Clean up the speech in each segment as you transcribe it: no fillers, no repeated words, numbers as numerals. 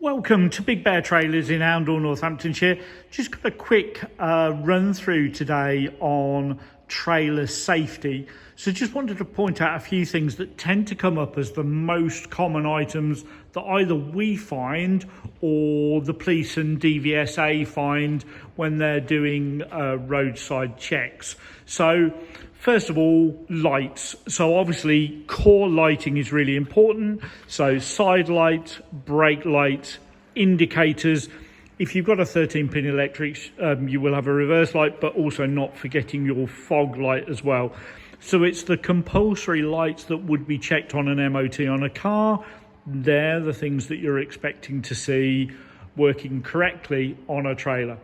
Welcome to Big Bear Trailers in Oundle, Northamptonshire. Just got a quick run through today on trailer safety. So just wanted to point out a few things that tend to come up as the most common items that either we find or the police and DVSA find when they're doing roadside checks. So first of all, lights. So obviously core lighting is really important. So side lights, brake lights, indicators. If you've got a 13-pin electric, you will have a reverse light, but also not forgetting your fog light as well. So it's the compulsory lights that would be checked on an MOT on a car. They're the things that you're expecting to see working correctly on a trailer.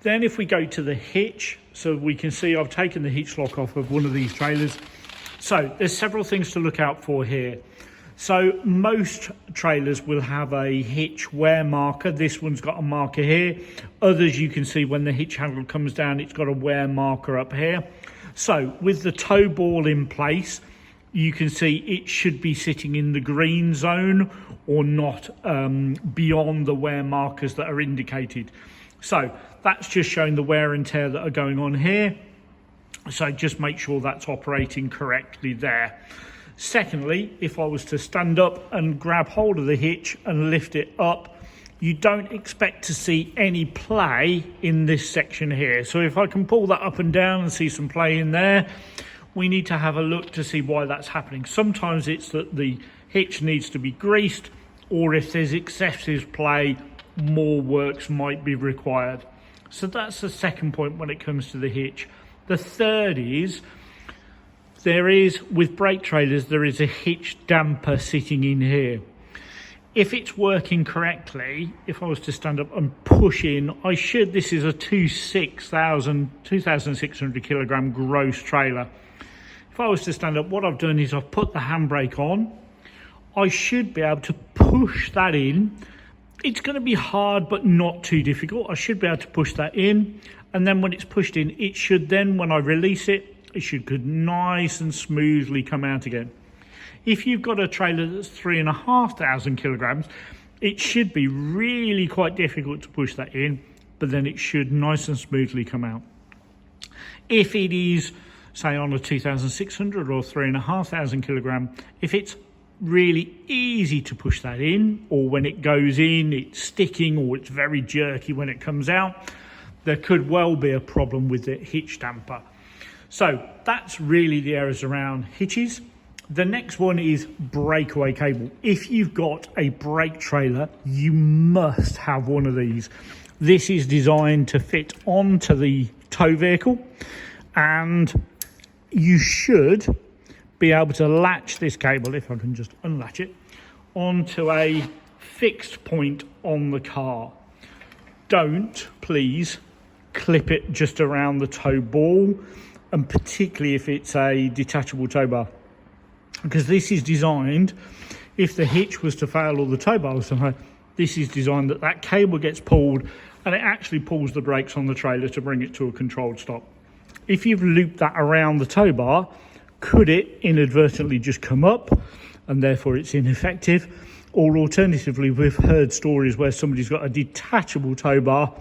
Then if we go to the hitch, so we can see I've taken the hitch lock off of one of these trailers. So there's several things to look out for here. So most trailers will have a hitch wear marker. This one's got a marker here. Others you can see when the hitch handle comes down, it's got a wear marker up here. So with the toe ball in place, you can see it should be sitting in the green zone or not beyond the wear markers that are indicated. So that's just showing the wear and tear that are going on here. So just make sure that's operating correctly there. Secondly, if I was to stand up and grab hold of the hitch and lift it up, you don't expect to see any play in this section here. So if I can pull that up and down and see some play in there, we need to have a look to see why that's happening. Sometimes it's that the hitch needs to be greased, or if there's excessive play, more works might be required. So that's the second point when it comes to the hitch. The third is, with brake trailers, there is a hitch damper sitting in here. If it's working correctly, if I was to stand up and push in, this is a 2,600 kilogram gross trailer. If I was to stand up, what I've done is I've put the handbrake on. I should be able to push that in. It's going to be hard, but not too difficult. I should be able to push that in. And then when it's pushed in, it should then, when I release it, it should go nice and smoothly come out again. If you've got a trailer that's 3,500 kilograms, it should be really quite difficult to push that in, but then it should nice and smoothly come out. If it is, say, on a 2,600 or 3,500 kilogram, if it's really easy to push that in, or when it goes in, it's sticking, or it's very jerky when it comes out, there could well be a problem with the hitch damper. So that's really the areas around hitches. The next one is breakaway cable. If you've got a brake trailer, you must have one of these. This is designed to fit onto the tow vehicle, and you should be able to latch this cable, if I can just unlatch it, onto a fixed point on the car. Don't, please, clip it just around the tow ball, and particularly if it's a detachable tow bar. Because this is designed, if the hitch was to fail or the tow bar was to fail, this is designed that cable gets pulled and it actually pulls the brakes on the trailer to bring it to a controlled stop. If you've looped that around the tow bar, could it inadvertently just come up and therefore it's ineffective? Or alternatively, we've heard stories where somebody's got a detachable tow bar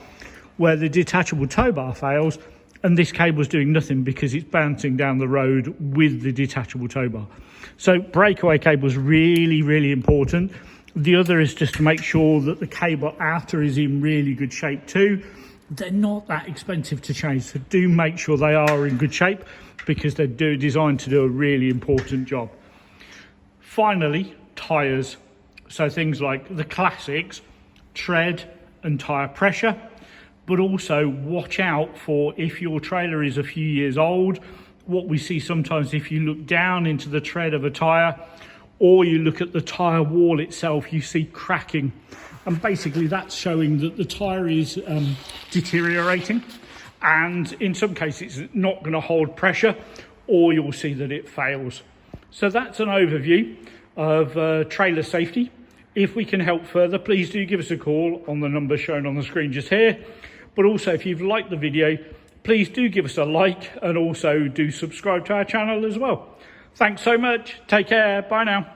where the detachable tow bar fails and this cable's doing nothing because it's bouncing down the road with the detachable tow bar. So breakaway cable is really, really important. The other is just to make sure that the cable outer is in really good shape too. They're not that expensive to change, so do make sure they are in good shape because they're designed to do a really important job. Finally, tyres. So things like the classics, tread and tyre pressure, but also watch out for if your trailer is a few years old. What we see sometimes, if you look down into the tread of a tyre or you look at the tyre wall itself, you see cracking. And basically that's showing that the tyre is deteriorating. And in some cases, it's not going to hold pressure, or you'll see that it fails. So that's an overview of trailer safety. If we can help further, please do give us a call on the number shown on the screen just here. But also, if you've liked the video, please do give us a like and also do subscribe to our channel as well. Thanks so much. Take care. Bye now.